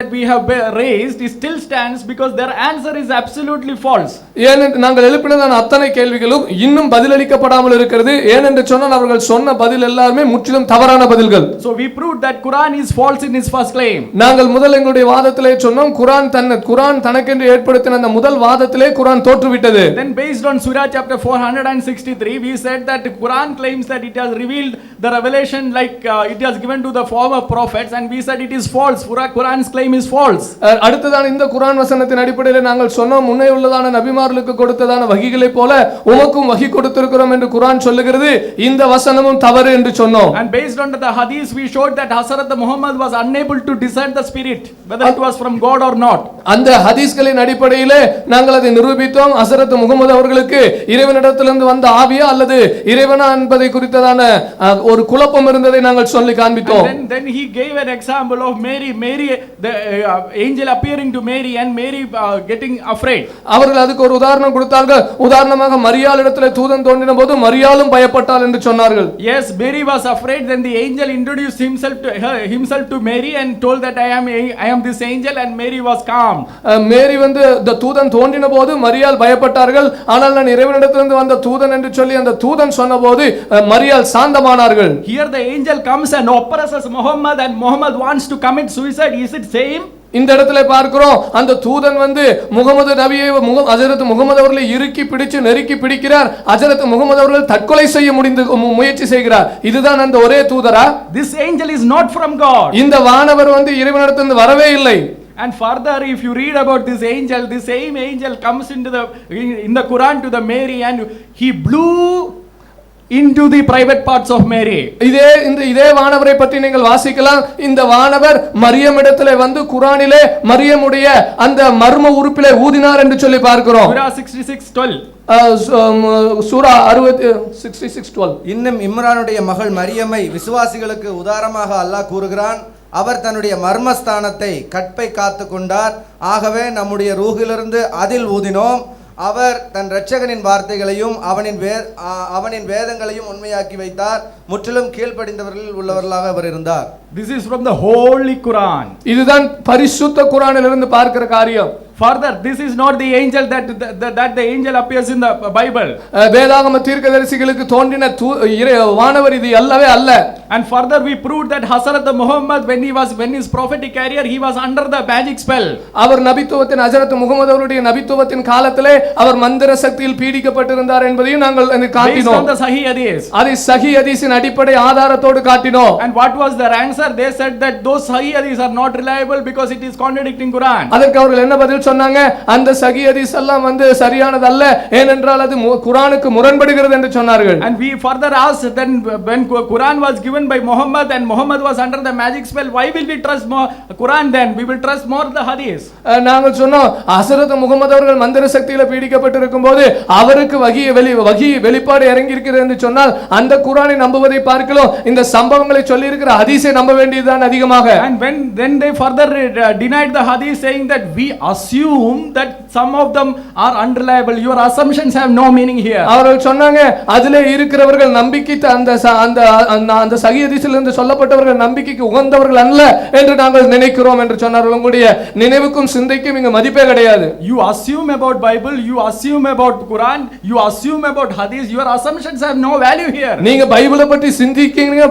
that we have raised is still stands because their answer is absolutely false. ஏனென்று நாங்கள் எழுப்பினதான அத்தனை கேள்விகளும் இன்னும் பதிலளிக்கப்படாமல் இருக்கிறது. ஏனென்று சொன்னால் அவர்கள் சொன்ன பதில் எல்லாமே முற்றிலும் தவறான பதில்கள். So we proved that Quran is false in its first claim. நாங்கள் முதல் எங்களுடைய வாதத்திலே சொன்னோம் குரான் தனக்கென்று ஏற்படுத்தின அந்த முதல் வாதத்திலே குரான் தோற்றுவிட்டது. Then based on Surah chapter 463 we said that Quran claims that it has revealed the revelation like it has given to the former prophets, and we said it is false. Quran's claim is false. அடுத்ததான இந்த குரான் வசனத்தின் அடிப்படையில் நாங்கள் சொன்னோம் முன்னே உள்ளதான நபிமார்களுக்கு கொடுத்ததான வகிகளை போல உமக்கும் வகி கொடுத்திருக்கிறோம் என்று குரான் சொல்லுகிறது. இந்த வசனமும் தவறு என்று சொன்னோம். And based on the hadith we showed that Hazrat Muhammad was unable to discern the spirit whether it was from God or not. அந்த ஹதீஸ்களின் அடிப்படையிலே நாங்கள் அதை நிரூபித்தோம். ஹஸரத் முகமது அவர்களுக்கு இறைவனிடத்திலிருந்து வந்த ஆவியா அல்லது இறைவனா என்பதை குறித்ததான ஒரு குழப்பம் இருந்ததை நாங்கள் சொல்லி காண்பித்தோம். Then he gave an example of Mary the angel appearing to Mary and Mary getting afraid. அவர்கள் அதுக்கு ஒரு உதாரணம் கொடுத்தார்கள். உதாரணமாக மரியாளிடத்திலே தூதன் தோன்றினபோது மரியாளும் பயப்பட்டாள் என்று சொன்னார்கள். Yes, Mary was afraid. Then the angel introduced himself to Mary and told that I am this angel, and Mary was calm. மேரி வந்து the தூதன் தோன்றினபோது மரியாள் பயப்பட்டார்கள். ஆனால் நான் இறைவனிடத்திலிருந்து வந்த தூதன் என்று சொல்லி அந்த தூதன் சொன்னபோது மரியாள் சாந்தமானார்கள். Here the angel comes and oppresses Muhammad, and Muhammad wants to commit suicide. Is it same? இந்த இடத்துல பார்க்கிறோம் அந்த தூதன் வந்து முகமது நபியை ஹஜரத் முகமது அவர்களை இறுக்கி பிடிச்சு நெருக்கி பிடிக்கிறார். ஹஜரத் முகமது அவர்கள் தற்கொலை செய்ய முயற்சி செய்கிறார். இதுதான் அந்த ஒரே தூதரா? This angel is not from God. இந்த வானவர் வந்து இறைவனிடத்திலிருந்து வரவே இல்லை. And further if you read about this angel, the same angel comes in the Quran to the Mary, and he blew into the private parts of Mary. இதே வானவரை பற்றி நீங்கள் வாசிக்கலாம். இந்த வானவர் மரியமிடத்திலே வந்து குர்ஆனிலே மரியமுடைய அந்த மர்ம உறுப்பிலே ஊதினார் என்று சொல்லி பார்க்கிறோம். சூரா 66:12 சூரா 66:12. இன்னும் இம்ரானுடைய மகள் மரியமை விசுவாசிகளுக்கு உதாரணமாக அல்லாஹ் கூறுகிறான். அவர் தன்னுடைய மர்மஸ்தானத்தை கற்பை காத்து கொண்டார். ஆகவே நம்முடைய ரூஹிலிருந்து அதில் ஊதினோம். அவர் தன் இரட்சகனின் வார்த்தைகளையும் அவனின் வேதங்களையும் உண்மையாக்கி வைத்தார். முற்றிலும் கீழ்ப்படிந்தவர்கள் உள்ளவர்களாக அவர் இருந்தார். This is from the Holy Quran. இதுதான் பரிசுத்த குர்ஆனிலிருந்து பார்க்கிற காரியம். Further, this is not the angel that the angel appears in the Bible. வேதாகம தீர்க்கதரிசிகளுக்கு தோன்றின வானவர் இது அல்லவே அல்ல. And further we proved that Hazrat Muhammad when his prophetic career he was under the magic spell. அவர் நபித்துவத்தின் ஹஜரத் முகமது அவருடைய நபித்துவத்தின் காலத்திலே அவர் மந்திர சக்தியில் பீடிக்கப்பட்டிருந்தார் என்பதையும் நாங்கள் காட்டினோம். Based on the Sahih Hadith. அதை சஹீஹ் ஹதீஸின் அடிப்படை ஆதாரத்தோடு காட்டினோம். And what was their answer? They said that those Sahih Hadiths are not reliable because it is contradicting Quran. அதற்கு அவர்கள் என்ன பதில் சொன்னாங்க? அந்த சஹீஹ் ஹதீஸ் எல்லாம் வந்து சரியானது அல்ல, ஏனென்றால் அது குர்ஆனுக்கு முரண்படுகிறது என்று சொன்னார்கள். And we further asked, then when Quran was given by Muhammad and Muhammad was under the magic spell, why will we trust more Quran then? We will trust more the Hadith. நாங்கள் சொன்னோம் ஹஸரத் முகமது அவர்கள் மந்திர சக்தியில பீடிக்கப்பட்டிருக்கும் போது அவருக்கு வகி வெளிப்பாடு இறங்கி இருக்கிறது என்று சொன்னால் அந்த குர்ஆனை நம்புவதை பார்க்கலாம் இந்த சம்பவங்களை சொல்லி இருக்கிற ஹதீஸை நம்ப வேண்டியதுதான் அதிகமாக. And then they further denied the Hadith, saying that we assume that some of them are unreliable. Your assumptions have no meaning here. அவர்கள் சொன்னாங்க அதிலே இருக்கிறவர்கள் நம்பிக்கை அந்த சஹீஹ் ஹதீஸிலிருந்து சொல்லப்பட்டவர்கள் நம்பிக்கைக்கு உகந்தவர்கள் அல்ல என்று நாங்கள் நினைக்கிறோம் என்று சொன்னார்கள். உங்களுடைய நினைவுக்கும் சிந்தைக்கும் இங்க மதிப்பே கிடையாது. You assume about Bible, you assume about Quran, you assume about Hadith. Your assumptions have no value here. நீங்க பைபிளை பற்றி சிந்திக்கிறீங்க,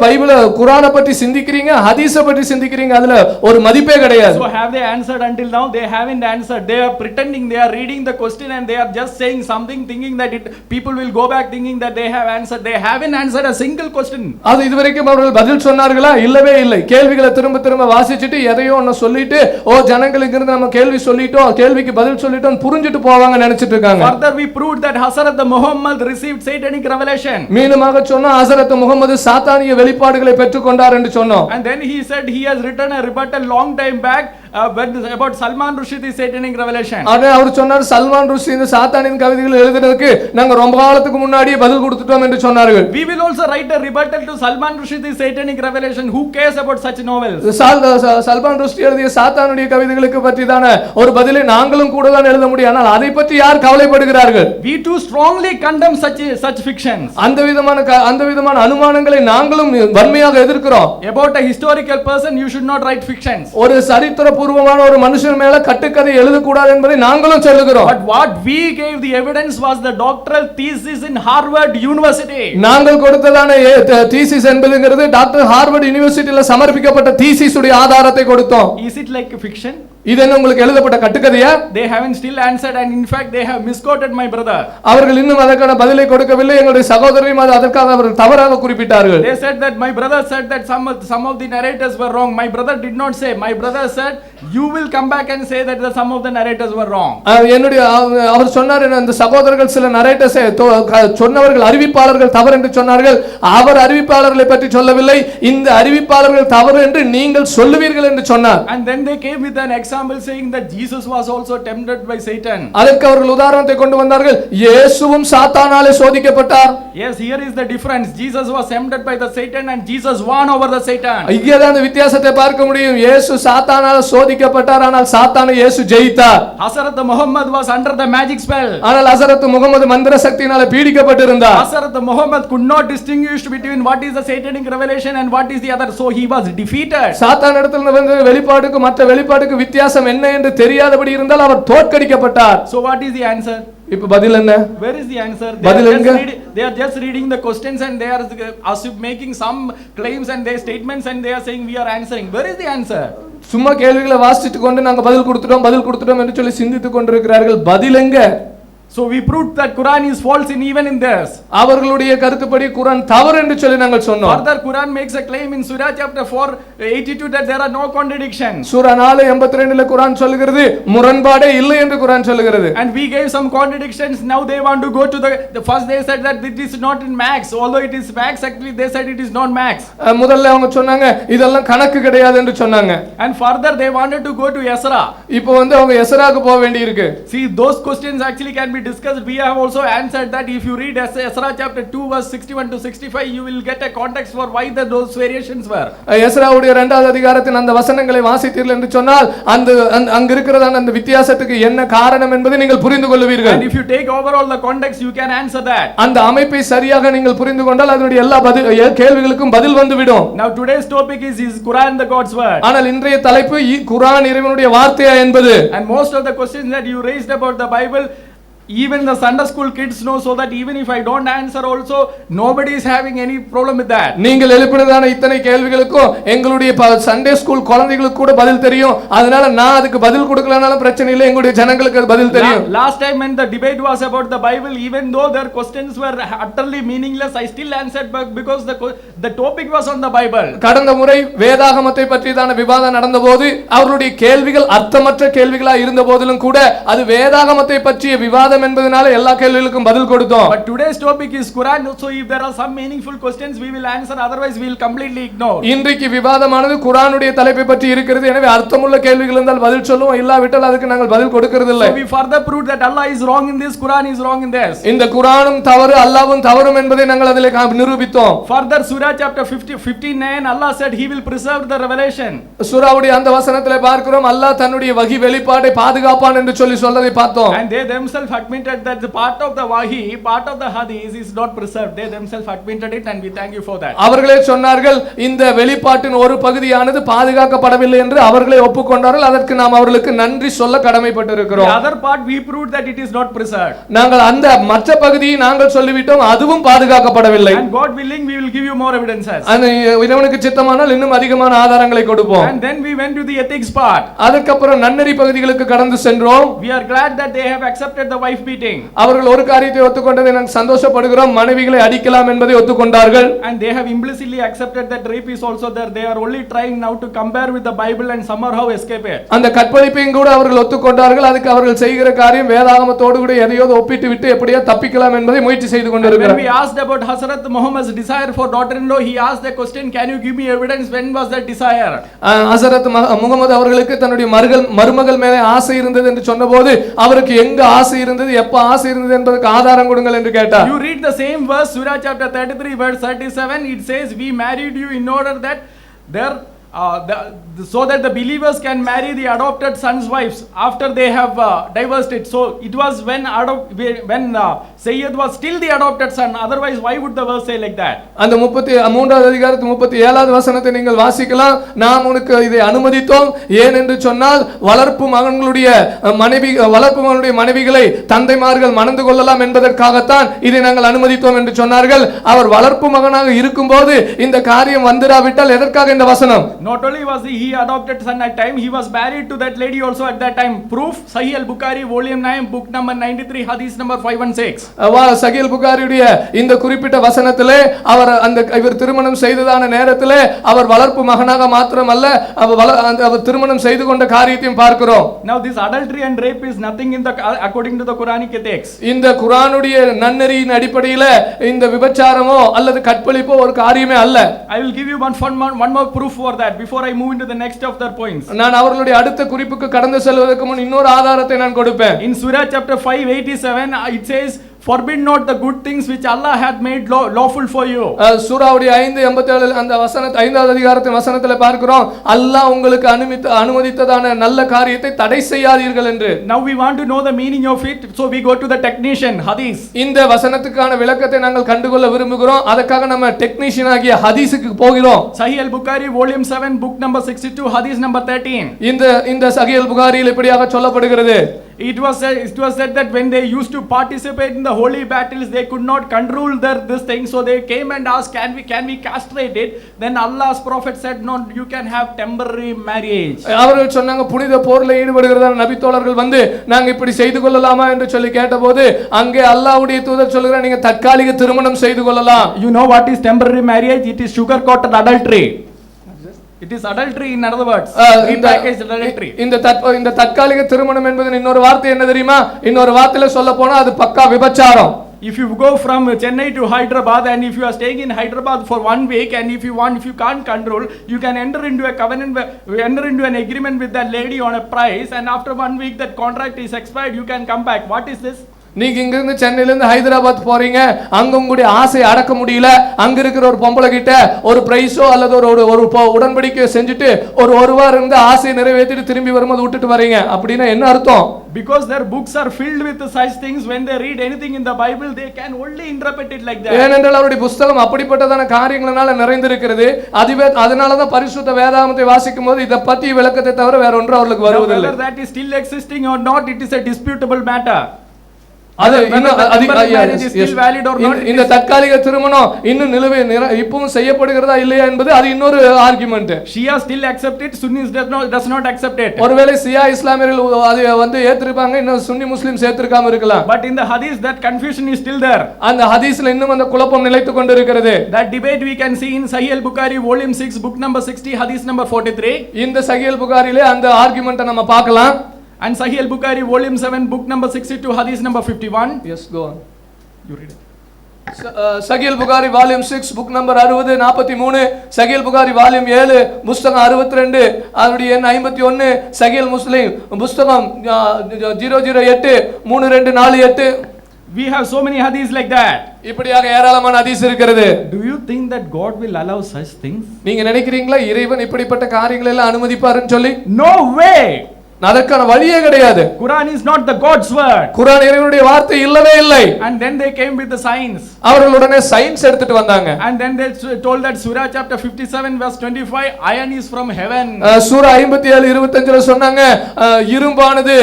குர்ஆனை பற்றி சிந்திக்கிறீங்க, ஹதீஸை பற்றி சிந்திக்கிறீங்க, அதுல ஒரு மதிப்பே கிடையாது. So have they answered until now? They haven't answered. They are pretending they are reading the question and they are just saying something thinking that people will go back thinking that they have answered. They haven't answered a single question. அது இதுவரைக்கும் அவர்கள் பதில் சொன்னார்களா? இல்லவே இல்லை. கேள்விகளை திரும்ப வாசிச்சிட்டு எதையோ ஒன்னு சொல்லிட்டு ஜனங்களுக்கு இருந்து நம்ம கேள்விக்கு பதில் சொல்லிட்டோம் புரிஞ்சிட்டு போவாங்க நினைச்சிட்டு இருக்காங்க. Further we proved that Hazrat Muhammad received satanic revelation. மீண்டுமாக சொன்னா ஹஸரத் முகமது சாத்தானிய வெளிப்பாடுகளை பெற்றுக்கொண்டார் என்று சொன்னோம். And then he said he has written a rebuttal long time back about Salman Rushdie's satanic revelation. அவர் சொன்னார் சல்மான் ருஷ்டி இந்த சாத்தானின் கவிதைகள் எழுதுறதுக்கு நாங்க ரொம்ப காலத்துக்கு முன்னாடியே பதில் கொடுத்துட்டோம் என்று சொன்னார்கள். We will also write a rebuttal to Salman Rushdie's satanic revelation. Who cares about such novels? Salman Rushdie எழுதிய சாத்தானுடைய கவிதைகளுக்கு பற்றிதான ஒரு பதிலை நாங்களும் கூட தான் எழுத முடியும். ஆனால் அதை பற்றி யார் கவலைப்படுகிறார்கள்? We too strongly condemn such fictions. அந்த விதமான அனுமானங்களை நாங்களும் வன்மையாக எதிர்க்கிறோம். About a historical person you should not write fictions. ஒரு சரித்திர ஆக்கப்பூர்வமான ஒரு மனுஷன் மேல கட்டுக்கதை எழுதக்கூடாது என்பதை நாங்களும் சொல்லுகிறோம். But what we gave the evidence was the doctoral thesis in Harvard University. நாங்கள் கொடுத்ததான தீசிஸ் என்பதுங்கிறது டாக்டர் ஹார்வர்ட் யூனிவர்சிட்டியில சமர்ப்பிக்கப்பட்ட தீசிஸ் உடைய ஆதாரத்தை கொடுத்தோம். Is it like a fiction? இது என்ன உங்களுக்கு எழுதப்பட்ட கட்டுக்கதையா? They haven't still answered, and in fact they have misquoted my brother. அவர்கள் இன்னும் அதற்கான பதிலை கொடுக்கவில்லை. எங்களுடைய சகோதரரையும் அதற்காக அவர்கள் தவறாக குறிப்பிட்டார்கள். They said that my brother said that some of the narrators were wrong. My brother did not say. My brother said you will come back and say that some of the narrators were wrong. என்னுடைய அவர் சொன்னார், அந்த சகோதரர்கள் சில narrators சொன்னவர்கள் அறிவிப்பாளர்கள் தவறு என்று சொன்னார்கள். அவர் அறிவிப்பாளர்களை பற்றி சொல்லவில்லை, இந்த அறிவிப்பாளர்கள் தவறு என்று நீங்கள் சொல்லுவீர்கள் என்று சொன்னார். And then they came with an example saying that Jesus was also tempted by Satan. அதற்கு அவர்கள் உதாரணத்தை கொண்டு வந்தார்கள். இயேசுவும் சாத்தானாலே சோதிக்கப்பட்டார். Yes, here is the difference. Jesus was tempted by the Satan and Jesus won over the Satan. இங்கதான் அந்த வித்தியாசத்தை பார்க்க முடியும். இயேசு சாத்தானால சோதிக்கப்பட்டார், ஆனால் சாத்தானை இயேசு ஜெயித்தார். Hazrat Muhammad was under the magic spell. ஆனால் ஹஸரத் முகமது மந்திர சக்தியினால பீடிக்கப்பட்டிருந்தார். Hazrat Muhammad could not distinguish between what is the satanic revelation and what is the other, so he was defeated. சாத்தான் இடத்துல வந்து வெளிப்பாடுக்கு மற்ற வெளிப்பாடுக்கு வித்தியாசம் என்ன என்று தெரியாதபடி இருந்தால் அவர் தோற்கடிக்கப்பட்டார். So what is the answer? இப்ப பதில் என்ன? Where is the answer? They are just reading the questions and they are making some claims and their statements and they are saying we are answering. Where is the answer? சும்மா கேள்விகளை வாசிச்சுட்டு கொண்டு நாங்க பதில் கொடுத்துட்டோம் என்று சொல்லி சிந்தித்துக் கொண்டிருக்கிறார்கள். பதில் எங்க? So we proved that Quran is false even in this. அவர்களுடைய கருத்துப்படி குர்ஆன் தவறு என்று சொல்லி நாங்கள் சொன்னோம். Further Quran makes a claim in Surah chapter 4:82 that there are no contradictions. சூரா 4:82ல குர்ஆன் சொல்லுகிறது முரண்பாடே இல்லை என்று குர்ஆன் சொல்லுகிறது. And we gave some contradictions. Now they want to go to the first they said that it is not in max, although it is max, actually they said it is not max. முதல்ல அவங்க சொன்னாங்க இதெல்லாம் கணக்கு கிடையாது என்று சொன்னாங்க. And further they wanted to go to Ezra. இப்போ வந்து அவங்க எஸ்ராக்கு போக வேண்டியிருக்கு. See, those questions actually can be discussed. We have also answered that. If you read Ezra chapter 2 verse 61 to 65, you will get a context for why those variations were. எஸ்ராவுடைய 2வது அதிகாரத்தின் அந்த வசனங்களை வாசித்தீர்கள் என்று சொன்னால் அந்த அங்க இருக்கிறதான அந்த வித்தியாசத்துக்கு என்ன காரணம் என்பதை நீங்கள் புரிந்து கொள்வீர்கள். And if you take overall the context, you can answer that. அந்த அமைப்பை சரியாக நீங்கள் புரிந்து கொண்டால் அதனுடைய எல்லா கேள்விகளுக்கும் பதில் வந்துவிடும். Now today's topic is Quran the God's word. ஆனால் இன்றைய தலைப்பு குர்ஆன் இறைவனுடைய வார்த்தையா என்பது. And most of the questions that you raised about the Bible, even the Sunday school kids know, so that even if I don't answer also, nobody is having any problem with that. நீங்கள் எழுப்பினதான இத்தனை கேள்விகளுக்கும் எங்களுடைய Sunday school குழந்தைகளுக்கு கூட பதில் தெரியும். அதனால நான் அதுக்கு பதில் கொடுக்கலனாலும் பிரச்சனை இல்லை, எங்களுடைய ஜனங்களுக்கு அது பதில் தெரியும். Last time when the debate was about the Bible, even though their questions were utterly meaningless, I still answered because the topic was on the Bible. கடந்த முறை வேதாகமத்தை பற்றியதான விவாதம் நடந்தபோது அவர்களுடைய கேள்விகள் அர்த்தமற்ற கேள்விகளா இருந்த போதிலும் கூட அது வேதாகமத்தை பற்றிய விவாதம் என்பதனால எல்லா கேள்விகளுக்கும் பதில் கொடுத்தோம். But today's topic is Quran, so if there are some meaningful questions we will answer, otherwise we will completely ignore. இன்றைக்கு விவாதமானது குர்ஆனுடைய தலைப்பை பற்றி இருக்கிறது. எனவே அர்த்தமுள்ள கேள்விகள் இருந்தால் பதில் சொல்லுவோம், இல்லாவிட்டால் அதுக்கு நாங்கள் பதில் கொடுக்கிறது இல்லை. So we further proved that Allah is wrong in this, Quran is wrong in this. இந்த குர்ஆனும் தவறு, அல்லாஹ்வும் தவறும் என்பதை நாங்கள் அதிலே நிரூபித்தோம். Further Surah chapter 59 Allah said he will preserve the revelation. சூராவுடைய அந்த வசனத்திலே பார்க்கிறோம் அல்லாஹ் தன்னுடைய வஹி வெளிப்பாட்டை பாதுகாப்பான் என்று சொல்லி சொல்றதை பார்த்தோம். And they themselves admitted that the part of the wahi, part of the hadith is not preserved. They themselves admitted it and we thank you for that. அவர்களே சொன்னார்கள் இந்த வெளிப்பாட்டின் ஒரு பகுதியானது பாதுகாக்கப்படவில்லை என்று அவர்களே ஒப்புக்கொண்டார்கள். அதற்கு நாம் அவர்களுக்கு நன்றி சொல்ல கடமைப்பட்டிருக்கிறோம். The other part we proved that it is not preserved. நாங்கள் அந்த மற்ற பகுதியை நாங்கள் சொல்லிவிட்டோம், அதுவும் பாதுகாக்கப்படவில்லை. And God willing we will give you more evidences. இறைவனுக்கு சித்தமானால் இன்னும் அதிகமான ஆதாரங்களை கொடுப்போம். And then we went to the ethics part. அதற்கு அப்புறம் நன்னெறி பகுதிகளுக்கு கடந்து சென்றோம். We are glad that they have accepted the wife beating. அவர்கள் ஒரு காரியத்தை ஒத்துக்கொண்டதை நாங்கள் சந்தோஷப்படுகிறோம். மனைவிகளை அடிக்கலாம் என்பதை ஒத்துக்கொண்டார்கள். And they have implicitly accepted that rape is also there. They are only trying now to compare with the Bible and somehow escape it. அந்த கற்பழிப்பையும் கூட அவர்கள் ஒத்துக்கொண்டார்கள். அதுக்கு அவர்கள் செய்கிற காரியம் வேதாகமத்தோடு கூட எதையோ ஒப்பிட்டு விட்டு எப்படியோ தப்பிக்கலாம் என்பதை முயற்சி செய்து கொண்டிருக்கிறார்கள். When we asked about Hazrat Muhammad's desire for daughter-in-law, he asked the question, can you give me evidence when was that desire? ஹஸரத் முகமது அவர்களுக்கு தன்னுடைய மருமகள் மேலே ஆசை இருந்தது என்று சொன்னபோது அவருக்கு எங்க ஆசை இருந்தது, எப்ப ஆசை இருந்தது என்பதற்கு ஆதாரம் கொடுங்கள் என்று கேட்டார். You read the same verse, Surah chapter 33 verse 37, it says we married you in order that there so that the believers can marry the adopted sons' wives after they have divorced it. So it was when Sayyid was still the adopted son. Otherwise, why would the verse say like that? அந்த 33வது அதிகாரத்து 37வது வசனத்தை நீங்கள் வாசிக்கலாம். நாம் உனக்கு இதை அனுமதித்தோம், ஏன் என்று சொன்னால் வளர்ப்பு மகன்களுடைய மனைவிகளை தந்தைமார்கள் மணந்து கொள்ளலாம் என்பதற்காகத்தான் இதை நாங்கள் அனுமதித்தோம் என்று சொன்னார்கள். அவர் வளர்ப்பு மகனாக இருக்கும்போது இந்த காரியம் வந்துராவிட்டால் எதற்காக இந்த வசனம்? Not only was he adopted son at time, he was married to that lady also at that time. Proof, Sahih al-Bukhari volume 9 book number 93 hadith number 516. சஹீஹ் புகாரியுடைய இந்த குறிப்பிட்ட வசனத்திலே இவர் திருமணம் செய்ததான நேரத்திலே அவர் வளர்ப்பு மகனாக மாத்திரமல்ல அவர் திருமணம் செய்து கொண்ட காரியத்தையும் பார்க்கிறோம். Now this adultery and rape is nothing in the according to the Quranic ethics. இந்த குர்ஆனுடைய நன்னெறியின் அடிப்படையில் இந்த விபச்சாரமோ அல்லது கற்பழிப்போ ஒரு காரியமே அல்ல. I will give you one more proof for that before I move into the next of their points. நான் அவர்களுடைய அடுத்த குறிப்புக்கு கடந்து செல்வதற்கு முன் இன்னொரு ஆதாரத்தை நான் கொடுப்பேன். In Surah chapter 5:87 it says, forbid not the good things which Allah had made lawful for you. சூராவுடைய 5:87 அந்த வசனத்தை 5வது அதிகாரத்தின் வசனத்திலே பார்க்கிறோம், அல்லாஹ் உங்களுக்கு அனுமதித்ததான நல்ல காரியத்தை தடை செய்யாதீர்கள் என்று. Now we want to know the meaning of it, so we go to the technician hadith. இந்த வசனத்துக்கான விளக்கத்தை நாங்கள் கண்டுகொள்ள விரும்புகிறோம். அதற்காக நம்ம டெக்னீஷியன் ஆகிய ஹதீஸுக்கு போகிறோம். Sahih al-Bukhari volume 7 book number 62 hadith number 13. இந்த சஹீஹ் புகாரியில் இப்படியாக சொல்லப்படுகிறது. It was said that when they used to participate in the holy battles, they could not control this thing, so they came and asked, can we castrate it? Then Allah's prophet said, no, you can have temporary marriage. அவர்கள் சொன்னாங்க, புனித போர்ல ஈடுபடுகிறதான நபி தோழர்கள் வந்து நாங்க இப்படி செய்து கொள்ளலாமா என்று சொல்லி கேட்டபோது அங்கே அல்லாஹ்வுடைய தூதர் சொல்கிறார், நீங்க தற்காலிக திருமணம் செய்து கொள்ளலாம். You know what is temporary marriage? It is sugar coated adultery. It is adultery, in other words, repackaged adultery. இந்த தற்காலிக திருமணம் என்பதன் இன்னொரு வார்த்தை என்ன தெரியுமா? இன்னொரு வார்த்தையில சொல்ல போனா அது பக்கா விபச்சாரம். If you go from Chennai to Hyderabad and if you are staying in Hyderabad for 1 week and if you can't control, you can enter into an agreement with that lady on a price, and after 1 week that contract is expired, you can come back. What is this? நீங்க இங்க இருந்து சென்னையில இருந்து ஹைதராபாத் போறீங்க, அங்க உங்களுடைய ஆசை அடக்க முடியல, அங்க இருக்கிற ஒரு பொம்பளை கிட்ட ஒரு பிரைஸோ அல்லது ஒரு உடன்படிக்கை செஞ்சுட்டு ஒரு வாரம் இருந்து ஆசையை நிறைவேற்றிட்டு திரும்பி வரும்போது விட்டுட்டு வரீங்க, அப்படின்னா என்ன அர்த்தம்? Because their books are filled with such things, when they read anything in the Bible, they can only interpret it like that. ஏனென்றால் அவருடைய புத்தகம் அப்படிப்பட்டதான காரியங்களால நிறைந்திருக்கிறது. அதனால தான் பரிசுத்த வேதாகமத்தை வாசிக்கும் போது இத பத்தி விளக்கத்தை தவிர வேற ஒன்று அவங்களுக்கு வருவதில்லை. Whether that is still existing or not, it is a disputable matter. இந்த தற்காலிக திருமணம் இன்னும் இப்பவும் செய்யப்படுகிறதா இல்லையா என்பது அது இன்னொரு argument. Shia still accept it, Sunnis does not accept it. ஒருவேளை ஷியா இஸ்லாமியர்கள் அதை வந்து ஏத்துப்பாங்க, இன்னும் சுன்னி முஸ்லிம்ஸ் ஏத்துக்காம இருக்கலாம். But in the hadith that confusion is still there. அந்த ஹதீஸ்ல இன்னும் அந்த குழப்பம் நிலைத்துக் கொண்டிருக்கிறது. That debate we can see in Sahih al-Bukhari volume 6 book number 60 hadith number 43. இந்த சஹீஹ் புகாரிலே அந்த ஆர்குமெண்ட்டை நம்ம பார்க்கலாம். And Sahih al-Bukhari volume 7 book number 62 hadith number 51. Yes, go on. You read it. சஹீஹ் புகாரி வால்யூம் 6 புக் நம்பர் 60 43, சஹீஹ் புகாரி வால்யூம் 7 புத்தகம் 62 அதனுடைய எண் 51, சஹீஹ் முஸ்லிம் புத்தகம் 008 3248. We have so many hadiths like that. இப்படியாக ஏராளமான ஹதீஸ் இருக்கிறது. Do you think that God will allow such things? நீங்க நினைக்கிறீங்களா இறைவன் இப்படிப்பட்ட காரியங்களை எல்லாம் அனுமதிப்பாருன்னு சொல்லி? No way. அதற்கான வழியே கிடையாது. Quran is not the God's word. குர்ஆன் இறைவனுடைய வார்த்தை இல்லவே இல்லை. And then they came with the signs. அவர்கள் உடனே சயின்ஸ் எடுத்துட்டு வந்தாங்க. And then they told that Surah chapter 57 verse 25, iron is from heaven. சூரா 57:25ல சொன்னாங்க இரும்பானது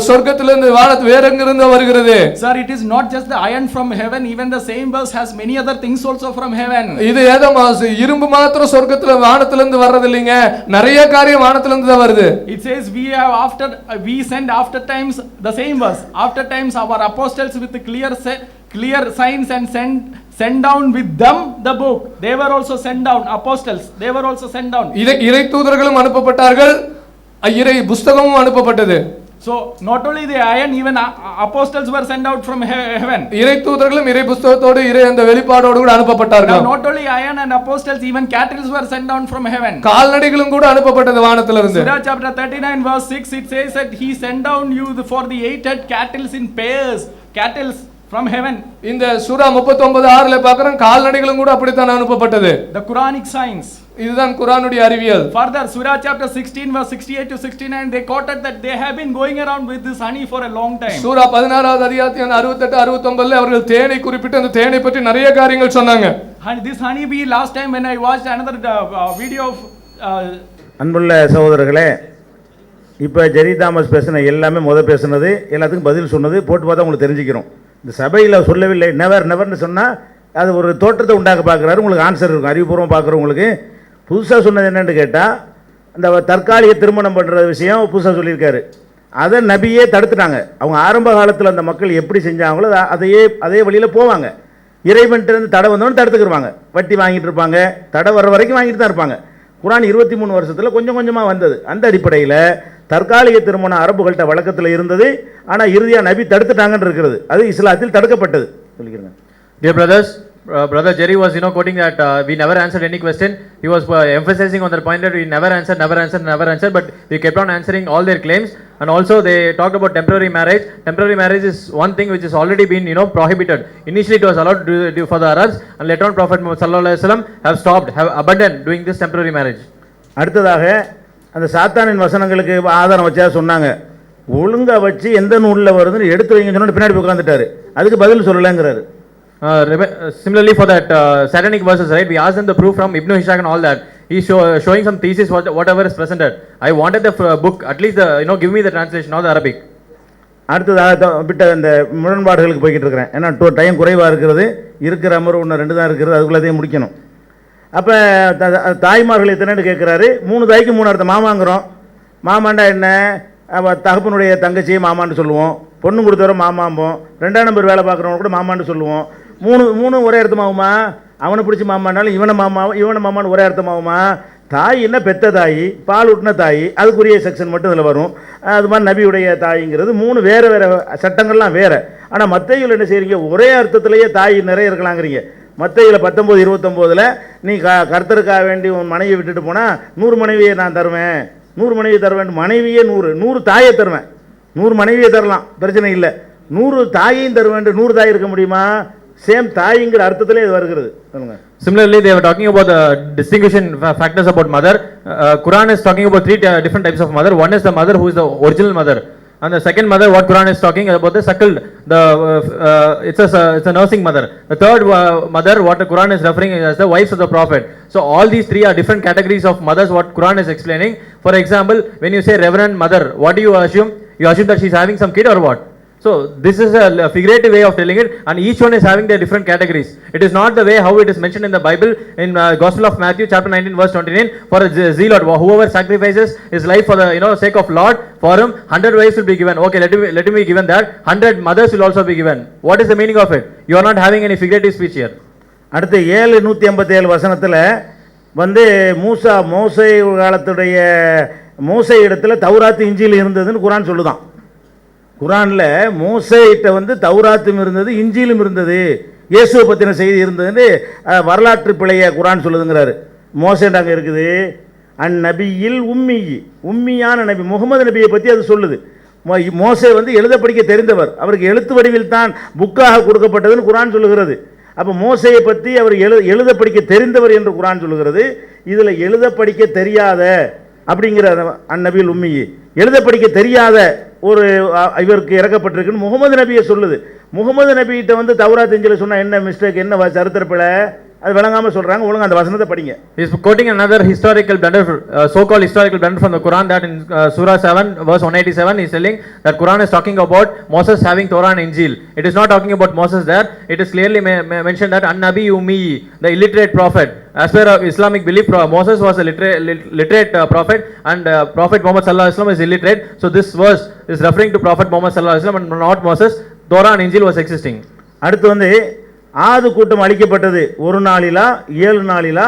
சொர்க்கத்திலிருந்து வானத்து வேற எங்கிருந்து வருகிறது. Sir, it is not just the iron from heaven, even the same verse has many other things also from heaven. இது ஏதோ இரும்பு மாத்திரம் சொர்க்கத்துல வானத்திலிருந்து வர்றது இல்லைங்க, நிறைய காரியம் வானத்திலிருந்து தான் வருது. It says we send after times the same verse. After times our apostles with clear signs and send down with them the book. They were also sent down. Apostles, they were also sent down. இறை தூதர்களும் அனுப்பப்பட்டார்கள், இறை புத்தகமும் அனுப்பப்பட்டது. So not only the iron, even apostles were sent out from heaven. இறை தூதர்களும் இறை புத்தகத்தோடு இறை அந்த வெளிப்பாடோடு கூட அனுப்பப்பட்டார்கள். Not only iron and apostles, even cattle were sent down from heaven. கால்நடைகளும் கூட அனுப்பப்பட்டது வானத்திலிருந்து. Surah chapter 39 verse 6 it says that he sent down you for the 8 cattle in pairs, cattle from heaven. இந்த சூரா 39:6ல பார்க்கறோம் கால்நடைகளும் கூட அப்படித்தான் அனுப்பப்பட்டது. The Quranic signs. இதுதான் குர்ஆனுடைய அறிவியல். Further, Surah chapter 16 verse 68 to 69, they quoted that they have been going around with this honey for a long time. சூரா 16வது அதிகாரம் 68 69ல அவர்கள் தேனை குறிப்பிட்டு அந்த தேனை பற்றி நிறைய காரியங்கள் சொன்னாங்க. And this honey bee, last time when I watched another video of அன்புள்ள சகோதரர்களே, இப்போ ஜெரி தாமஸ் பேசின எல்லாமே பேசுனது எல்லாத்துக்கும் பதில் சொன்னது போட்டு பார்த்தா உங்களுக்கு தெரிஞ்சுக்கிறோம். இந்த சபையில் சொல்லவில்லை நெவர்னு சொன்னால் அது ஒரு தோற்றத்தை உண்டாக்க பார்க்குறாரு. உங்களுக்கு ஆன்சர் இருக்கும். அறிவுபூர்வம் பார்க்குறவங்களுக்கு புதுசாக சொன்னது என்னென்னு கேட்டால், அந்த தற்காலிக திருமணம் பண்ணுற விஷயம் புதுசாக சொல்லியிருக்காரு. அதை நபியே தடுத்துட்டாங்க. அவங்க ஆரம்ப காலத்தில் அந்த மக்கள் எப்படி செஞ்சாங்களோ அதே வழியில் போவாங்க. இறைவன்ட்டு தடை வந்தவொன்னு தடுத்துக்கிடுவாங்க. வட்டி வாங்கிட்டு இருப்பாங்க, தடை வர்ற வரைக்கும் வாங்கிட்டு தான் இருப்பாங்க. குர்ஆன் 23 வருஷத்தில் கொஞ்சம் கொஞ்சமாக வந்தது. அந்த அடிப்படையில் தற்காலிக திருமணம் அரபுகள்கிட்ட வழக்கத்தில் இருந்தது. ஆனால் இறுதியாக நபி தடுத்துட்டாங்கன்னு இருக்கிறது. அது இஸ்லாத்தில் தடுக்கப்பட்டது. சொல்லிக்கிறேன். Dear brothers, brother Jerry was quoting that we never answered any question. He was emphasizing on the point that we never answered, but we kept on answering all their claims. And also they talked about temporary marriage. Temporary marriage is one thing which has already been prohibited. Initially it was allowed to do for the Arabs, and later on Prophet Muhammad sallallahu alaihi wasallam have abandoned doing this temporary marriage. அடுத்ததாக அந்த சாத்தானின் வசனங்களுக்கு ஆதாரம் வச்சா சொன்னாங்க, ஒழுங்கா வச்சு எந்த நூலில் வருதுன்னு எடுத்து வைங்க சொன்னா பின்னாடி உட்காந்துட்டாரு. அதுக்கு பதில் சொல்லலைங்கிறாரு. Similarly for that satanic verses, right, we asked them the proof from Ibn Hishaq and all that. He's showing some thesis whatever is presented. I wanted the book, at least give me the translation of the Arabic. அடுத்ததாக விட்ட அந்த முரண்பாடுகளுக்கு போய்கிட்டு இருக்கிறேன். ஏன்னா time குறைவாக இருக்கிறது. இருக்கிற அமர்வு ஒன்று 2 தான் இருக்கிறது. அதுக்குள்ளதையும் முடிக்கணும். அப்போ தாய்மார்கள் எத்தனைன்னு கேட்குறாரு. 3 தாய்க்கு 3 அர்த்தம். மாமாங்கிறோம். மாமாண்டா என்ன? தகப்பனுடைய தங்கச்சியை மாமான்னு சொல்லுவோம். பொண்ணு கொடுத்தவரை மாமாம்போம். 2ஆம் நம்பர் வேலை பார்க்குறவங்க கூட மாமான்னு சொல்லுவோம். 3 ஒரே அர்த்தமாகுமா? அவனை பிடிச்சி மாமானாலும் இவனை மாமான்னு ஒரே அர்த்தமாகுமா? தாய் என்ன? பெத்த தாய், பால் ஊட்டின தாய், அதுக்குரிய செக்ஷன் மட்டும் இதில் வரும். அது மாதிரி நபியுடைய தாய்ங்கிறது 3 வேறு சட்டங்கள்லாம் வேறு. ஆனால் மத்தேயுல என்ன செய்கிறீங்க? ஒரே அர்த்தத்திலேயே தாய் நிறைய இருக்கலாங்கிறீங்க. மத்தேயுல 19:29 நீ கர்த்தருக்காக வேண்டி உன் மனைவியை விட்டுட்டு போனால் 100 மனைவியை நான் தருவேன், 100 மனைவியை தருவேன். மனைவியே 100 தாயை தருவேன். 100 மனைவியை தரலாம், பிரச்சனை இல்லை. 100 தாயையும் தருவேன். 100 தாய் இருக்க முடியுமா? சேம் தாய்ங்கிற அர்த்தத்திலே இது வருகிறது. சொல்லுங்க. Similarly, they were talking about the distinguishing factors about mother. Quran is talking about 3 different types of mother. One is the mother who is the original mother, and the second mother, what Quran is talking about, the suckled, it's a nursing mother. The third mother, what the Quran is referring as the wives of the Prophet. So all these 3 are different categories of mothers what Quran is explaining. For example, when you say reverend mother, what do you assume? You assume that she is having some kid or what? So this is a figurative way of telling it, and each one is having their different categories. It is not the way how it is mentioned in the Bible in Gospel of Matthew chapter 19 verse 29. For a zealot, whoever sacrifices his life for the sake of Lord, for him 100 wives will be given. Okay, let him be given that. 100 mothers will also be given. What is the meaning of it? You are not having any figurative speech here. அடுத்து 7:187 வசனத்தில் மோசே காலத்துடைய மோசே இடத்துல தௌராத்து இஞ்சில் இருந்ததுன்னு குரான் சொல்லுதான். குரானில் மோசேகிட்ட தௌராத்தும் இருந்தது, இஞ்சிலும் இருந்தது, இயேசுவை பற்றின செய்தி இருந்ததுன்னு வரலாற்று பிழைய குரான் சொல்லுதுங்கிறாரு. மோசேண்டாங்க இருக்குது. அந்நபியில் உம்மியான நபி முகமது நபியை பற்றி அது சொல்லுது. மோசே எழுத படிக்க தெரிந்தவர், அவருக்கு எழுத்து வடிவில் தான் புக்காக கொடுக்கப்பட்டதுன்னு குரான் சொல்லுகிறது. அப்போ மோசையை பற்றி அவர் எழுத படிக்க தெரிந்தவர் என்று குரான் சொல்லுகிறது. இதில் எழுத படிக்க தெரியாத அப்படிங்கிற அந்நபியில் எழுத படிக்க தெரியாத ஒரு இவருக்கு இறக்கப்பட்டிருக்குன்னு முகமது நபியை சொல்லுது. முகமது நபிகிட்ட தௌராத் இஞ்சில சொன்னால் என்ன மிஸ்டேக், என்ன சரித்திர பிழை, அது விளங்காம சொல்றாங்க. ஒழுங்கா அந்த வசனத்தை படிங்க. He is quoting another historical blunder, so-called historical blunder from the Quran, that in Surah 7 verse 187 he is telling that Quran is talking about Moses having Torah and Injil. It is not talking about Moses there. It is clearly mentioned that an-nabi ummi, the illiterate prophet. As per Islamic belief, Moses was a literate prophet, and Prophet Muhammad sallallahu alaihi wasallam is illiterate. So this verse is referring to Prophet Muhammad sallallahu alaihi wasallam and not Moses. Torah and Injil was existing. அடுத்து ஆது கூட்டம் அழிக்கப்பட்டது 1 நாளிலா 7 நாளிலா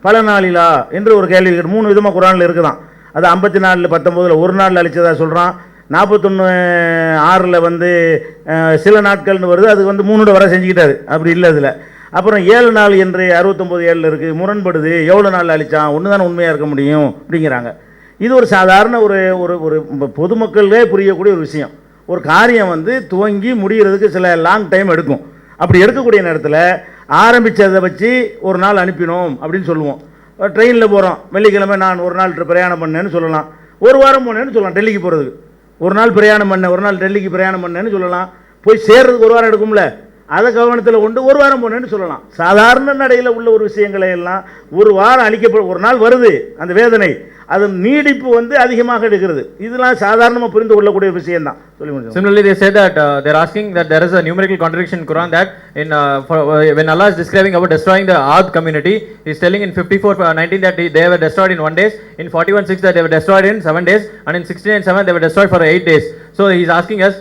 பல நாளிலா என்று ஒரு கேள்வி இருக்கு. 3 விதமாக குரானில் இருக்குதான். அது 54:19 1 நாளில் அழிச்சதா சொல்கிறான். 41:6 சில நாட்கள்னு வருது. அது 3 வரை செஞ்சுக்கிட்டாரு. அப்படி இல்லை இதில். அப்புறம் 7 நாள் என்று 69:7 இருக்குது. முரண்படுது. எவ்வளோ நாள் அழிச்சான்? ஒன்று தான் உண்மையாக இருக்க முடியும் அப்படிங்கிறாங்க. இது ஒரு சாதாரண ஒரு ஒரு பொதுமக்களே புரியக்கூடிய ஒரு விஷயம். ஒரு காரியம் துவங்கி முடிகிறதுக்கு சில லாங் டைம் எடுக்கும். அப்படி எடுக்கக்கூடிய நேரத்தில் ஆரம்பித்ததை வச்சு ஒரு நாள் அனுப்பினோம் அப்படின்னு சொல்லுவோம். ட்ரெயினில் போகிறோம், வெள்ளிக்கிழமை நான் ஒரு நாள் பிரயாணம் பண்ணேன்னு சொல்லலாம், ஒரு வாரம் போனேன்னு சொல்லலாம். டெல்லிக்கு போகிறதுக்கு ஒரு நாள் பிரயாணம் பண்ணேன், ஒரு நாள் டெல்லிக்கு பிரயாணம் பண்ணேன்னு சொல்லலாம். போய் சேர்றதுக்கு ஒரு வாரம் எடுக்கும்ல, அதை கவனத்தில் கொண்டு ஒரு வாரம் போனேன்னு சொல்லலாம். சாதாரண நடையில் உள்ள ஒரு விஷயங்களை எல்லாம் ஒரு வாரம் அளிக்கப்படும், ஒரு நாள் வருது அந்த வேதனை, அது நீடிப்பு வந்து அதிகமாக எடுக்கிறது. இதெல்லாம் சாதாரணமாக புரிந்து கொள்ளக்கூடிய விஷயம் தான். Similarly, they say that they're asking that there is a numerical contradiction in Quran that in when Allah is describing about destroying the Ad community, He's telling in 54:19 that they were destroyed in 1 day, in 41:6 that they were destroyed in 7 days, and in 69:7 they were destroyed for 8 days. So He's asking us,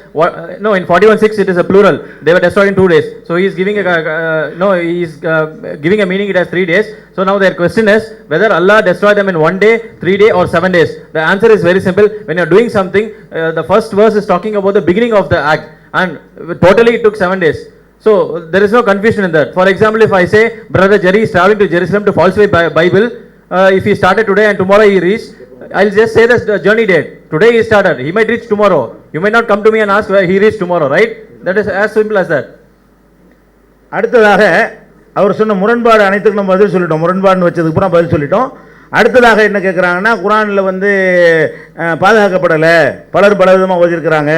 no, in 41:6 it is a plural, they were destroyed in 2 days. So He's giving He's giving a meaning it as 3 days. So now their question is whether Allah destroyed them in 1 day, 3 days or 7 days. The answer is very simple. When you're doing something, the first verse is talking about the beginning of the act, and totally it took 7 days. So there is no confusion in that. For example, if I say brother Jerry is traveling to Jerusalem to falsify Bible, if he started today and tomorrow he reached, I'll just say the journey date. Today he started, he might reach tomorrow. You might not come to me and ask where he reached tomorrow, right? That is as simple as that. அடுத்ததாக அவர் சொன்ன முரண்பாடு அனைத்துக்கும் நம்ம பதில் சொல்லிட்டோம். முரண்பாடுன்னு வச்சதுக்கு அப்புறம் பதில் சொல்லிட்டோம். அடுத்ததாக என்ன கேட்குறாங்கன்னா, குரானில் வந்து பாதுகாக்கப்படலை, பலர் பல விதமாக ஓதியிருக்கிறாங்க,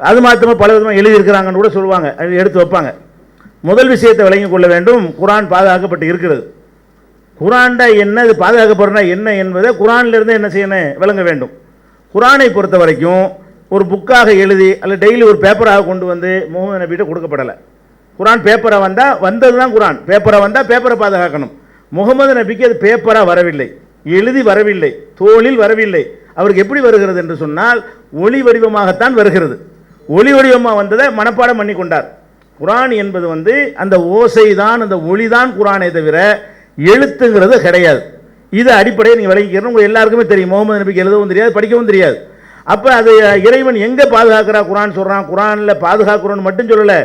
அது மாத்திரமா பல விதமாக எழுதியிருக்கிறாங்கன்னு கூட சொல்லுவாங்க, எடுத்து வைப்பாங்க. முதல் விஷயத்தை விளங்கி கொள்ள வேண்டும், குரான் பாதுகாக்கப்பட்டு இருக்கிறது. குரான்டா என்ன, இது பாதுகாக்கப்படுறா என்ன என்பதை குரானிலிருந்து என்ன செய்யணும் விளங்க வேண்டும். குரானை பொறுத்த வரைக்கும் ஒரு புக்காக எழுதி அல்ல டெய்லி ஒரு பேப்பராக கொண்டு வந்து முகமது நபிகிட்ட கொடுக்கப்படலை. குரான் பேப்பராக வந்தால் வந்தது தான் குரான், பேப்பராக வந்தால் பேப்பரை பாதுகாக்கணும். முகமது நபிக்கு அது பேப்பராக வரவில்லை, எழுதி வரவில்லை, தோளில் வரவில்லை. அவருக்கு எப்படி வருகிறது என்று சொன்னால் ஒளி வடிவமாகத்தான் வருகிறது. ஒளி வடிவமாக வந்ததை மனப்பாடம் பண்ணி கொண்டார். குரான் என்பது வந்து அந்த ஓசை தான், அந்த ஒளி தான் குரானை தவிர எழுத்துங்கிறது கிடையாது. இது அடிப்படையை நீங்கள் விளங்கிக்கிறோம். உங்களுக்கு எல்லாருக்குமே தெரியும், முகமது நபிக்கு எழுதவும் தெரியாது, படிக்கவும் தெரியாது. அப்போ அது இறைவன் எங்கே பாதுகாக்கிறா குரான் சொல்கிறான், குரானில் பாதுகாக்கிறோன்னு மட்டும் சொல்லலை,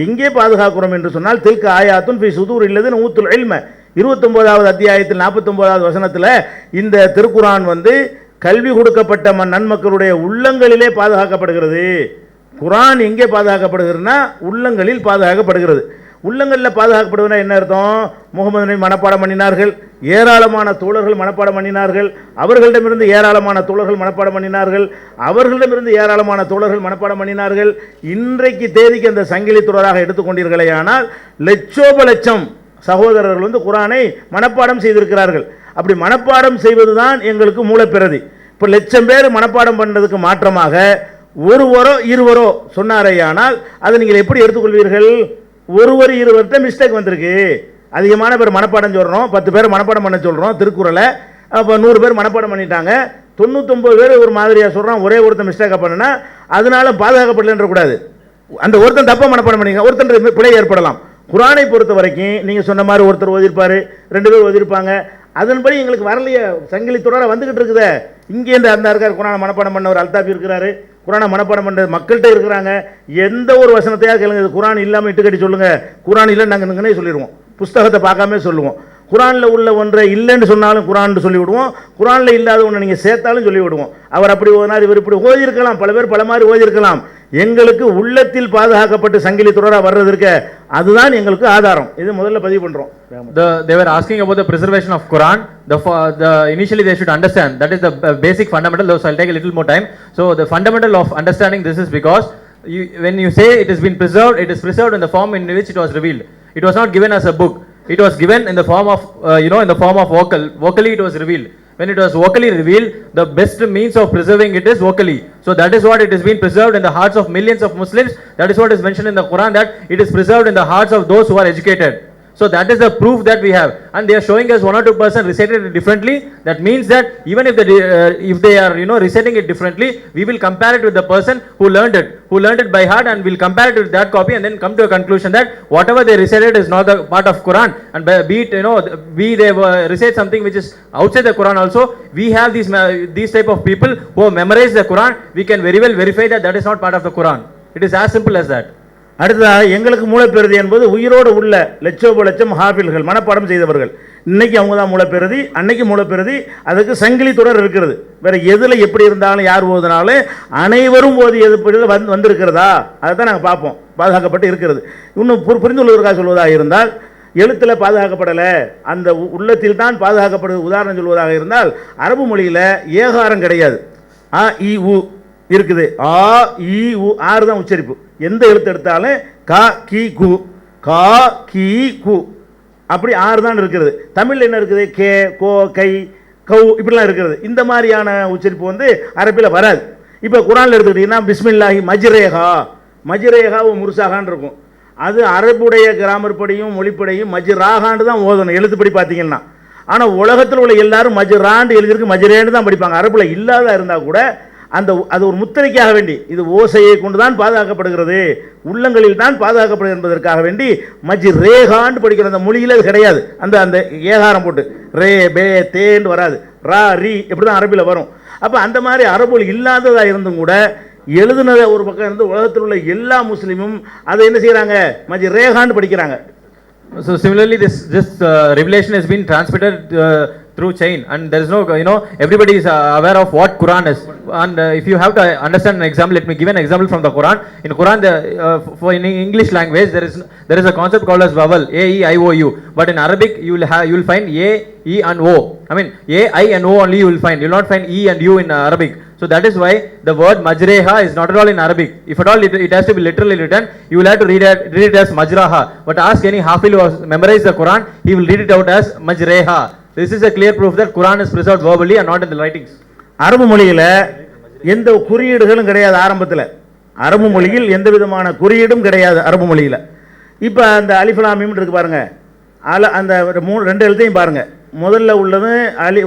எங்கே பாதுகாக்கிறோம் என்று சொன்னால் தில்க ஆயாத்துன் ஃபி சுதூர் இல்லது ஊத்துல் இல்ம 29வது அத்தியாயத்தில் 49வது வசனத்தில் இந்த திருக்குரான் வந்து கல்வி கொடுக்கப்பட்ட நன்மக்களுடைய உள்ளங்களிலே பாதுகாக்கப்படுகிறது. குரான் எங்கே பாதுகாக்கப்படுகிறதுனா உள்ளங்களில் பாதுகாக்கப்படுகிறது. உள்ளங்களில் பாதுகாக்கப்படுவதுனா என்ன அர்த்தம்? முகமது நபி மனப்பாடம் பண்ணினார்கள், ஏராளமான தோழர்கள் மனப்பாடம் பண்ணினார்கள், அவர்களிடமிருந்து ஏராளமான தோழர்கள் மனப்பாடம் பண்ணினார்கள், அவர்களிடமிருந்து ஏராளமான தோழர்கள் மனப்பாடம் பண்ணினார்கள். இன்றைக்கு தேதிக்கு அந்த சங்கிலி தொடராக எடுத்துக்கொண்டீர்களே ஆனால் லட்சோப லட்சம் சகோதரர்கள் வந்து குரானை மனப்பாடம் செய்திருக்கிறார்கள். அப்படி மனப்பாடம் செய்வது தான் எங்களுக்கு மூலப்பிரதி. இப்போ லட்சம் பேர் மனப்பாடம் பண்ணுறதுக்கு மாற்றமாக ஒருவரோ இருவரோ சொன்னாரேயானால் அதை நீங்கள் எப்படி எடுத்துக்கொள்வீர்கள்? ஒருவர் இருவர்கிட்ட மிஸ்டேக் வந்திருக்கு, அதிகமான பேர் மனப்பாடம் சொல்கிறோம், 10 பேர் மனப்பாடம் பண்ண சொல்கிறோம் திருக்குறளை, அப்போ 100 பேர் மனப்பாடம் பண்ணிட்டாங்க, 99 பேர் ஒரு மாதிரியாக சொல்கிறான், ஒரே ஒருத்தன் மிஸ்டேக்காக பண்ணுனா அதனால பாதுகாக்கப்படலன்றக்கூடாது. அந்த ஒருத்தன் தப்பாக மனப்பாடம் பண்ணிங்க, ஒருத்தன் பிழை ஏற்படலாம். குரானை பொறுத்த வரைக்கும் நீங்கள் சொன்ன மாதிரி ஒருத்தர் ஓதிருப்பார், 2 பேர் ஓதிருப்பாங்க, அதன்படி எங்களுக்கு வரலையே, சங்கிலி தொடர வந்துக்கிட்டு இருக்குதே. இங்கேருந்து அந்த இருக்கார் குரானை மனப்பாடம் பண்ண ஒரு அல்தாபி இருக்கிறாரு, குரானை மனப்பாடம் பண்ணுறது மக்கள்கிட்ட இருக்கிறாங்க. எந்த ஒரு வசனத்தையாக கேளுங்க, குரான் இல்லாமல் இட்டுக்கட்டி சொல்லுங்கள், குரான் இல்லைன்னு நாங்கள் நிங்கனே சொல்லிடுவோம், புஸ்தகத்தை பார்க்காம சொல்லுவோம். குரானில் உள்ள ஒன்றை இல்லைன்னு சொன்னாலும் குரான்னு சொல்லிவிடுவோம், குரானில் இல்லாத ஒன்றை நீங்கள் சேர்த்தாலும் சொல்லிவிடுவோம். அவர் அப்படி ஓதினார், இவர் இப்படி ஓதிருக்கலாம், பல பேர் பல மாதிரி ஓதிருக்கலாம். எங்களுக்கு உள்ளத்தில் பாதுகாக்கப்பட்டு சங்கிலி தொடராக வர்றதற்கு அதுதான் எங்களுக்கு ஆதாரம். இது முதல்ல பதிவு பண்றோம். They were asking about the preservation of Quran. Initially they should understand that is the basic fundamental. So I'll take a little more time. So the fundamental of understanding this is because when you say it has been preserved, it is preserved in the form in which it was revealed. It was not given as a book. It was given in the form of in the form of vocally it was revealed. When it was vocally revealed, the best means of preserving it is vocally. So that is what it has been preserved in the hearts of millions of Muslims. That is what is mentioned in the Quran, that it is preserved in the hearts of those who are educated. So that is the proof that we have, and they are showing us 1 or 2% recited it differently. That means that even if they are reciting it differently, we will compare it with the person who learned it by heart, and we'll compare it with that copy, and then come to a conclusion that whatever they recited is not the part of Quran, and be it they recite something which is outside the Quran also. We have these type of people who have memorized the Quran. We can very well verify that that is not part of the Quran. It is as simple as that. அடுத்ததாக எங்களுக்கு மூலப்பெறுதி என்பது உயிரோடு உள்ள லட்சோப லட்சம் ஹாஃபில்கள் மனப்பாடம் செய்தவர்கள். இன்னைக்கு அவங்க தான் மூலப்பெறுதி, அன்னைக்கு மூலப்பெறுதி. அதுக்கு சங்கிலி தொடர் இருக்கிறது. வேற எதில் எப்படி இருந்தாலும் யார் ஓதுனாலும் அனைவரும் ஓதியது வந்திருக்கிறதா அதை தான் நாங்கள் பார்ப்போம். பாதுகாக்கப்பட்டு இருக்கிறது. இன்னும் புரிந்து கொள்வதற்காக சொல்வதாக இருந்தால் எழுத்தில் பாதுகாக்கப்படலை, அந்த உள்ளத்தில் தான் பாதுகாக்கப்படுது. உதாரணம் சொல்வதாக இருந்தால் அரபு மொழியில் ஏகாரம் கிடையாது. ஆ இ உ இருக்குது. ஆ இ உ 6 தான் உச்சரிப்பு. எந்த எழுத்து எடுத்தாலும் கா கி கு, கா கி கு, அப்படி 6 தான் இருக்கிறது. தமிழில் என்ன இருக்குது? கே கோ கை கௌ இப்படிலாம் இருக்கிறது. இந்த மாதிரியான உச்சரிப்பு வந்து அரபியில் வராது. இப்போ குரானில் எடுத்துக்கிட்டிங்கன்னா பிஸ்மில்லாஹி மஜ்ரேஹா, மஜ்ரேஹா முர்சாகான்னு இருக்கும். அது அரபுடைய கிராமர் படியும் மொழிப்படியும் மஜ்ராகான்னு தான் ஓதணும் எழுத்துப்படி பார்த்தீங்கன்னா. ஆனால் உலகத்தில் உள்ள எல்லாரும் மஜ்ராண்டு எழுதிருக்கு மஜ்ரேன்னு தான் படிப்பாங்க. அரபில் இல்லாத இருந்தால் கூட அது ஒரு முத்திரைக்காக வேண்டி, இது ஓசையை கொண்டு தான் பாதுகாக்கப்படுகிறது, உள்ளங்களில் தான் பாதுகாக்கப்படுகிறது என்பதற்காக வேண்டி மஜ்ரேகான்னு படிக்கிற அந்த மொழியில் அது கிடையாது. அந்த ஏகாரம் போட்டு ரே பே தேன்னு வராது, ரா ரி இப்படி தான் அரபியில் வரும். அப்போ அந்த மாதிரி அரபு இல்லாததாக இருந்தும் கூட எழுதுனதை ஒரு பக்கம் இருந்து உலகத்தில் உள்ள எல்லா முஸ்லீமும் அதை என்ன செய்கிறாங்க? மஜ்ரேகான்னு படிக்கிறாங்க. So similarly, this revelation has been transmitted through chain, and there is no, everybody is aware of what Quran is. And if you have to understand an example, let me give an example from the Quran. In Quran, for in English language, there is a concept called as vowel, A, E, I, O, U. But in Arabic, you will find A, E, and O. I mean, A, I, and O only you will find. You will not find E and U in Arabic. So that is why the word majreha is not at all in Arabic. If at all it has to be literally written, you will have to read it as majraha. But ask any Hafiz who has memorized the Quran, he will read it out as majreha. This is a clear proof that Quran is preserved verbally and not in the writings. அரபு மொழியில் எந்த குறியீடுகளும் கிடையாது. ஆரம்பத்தில் அரபு மொழியில் எந்த விதமான குறியீடும் கிடையாது அரபு மொழியில். இப்போ அந்த அலிஃப் லாம் மீம் இருக்கு பாருங்க, அந்த 2 எழுத்தையும் பாருங்க. முதல்ல உள்ளது அலி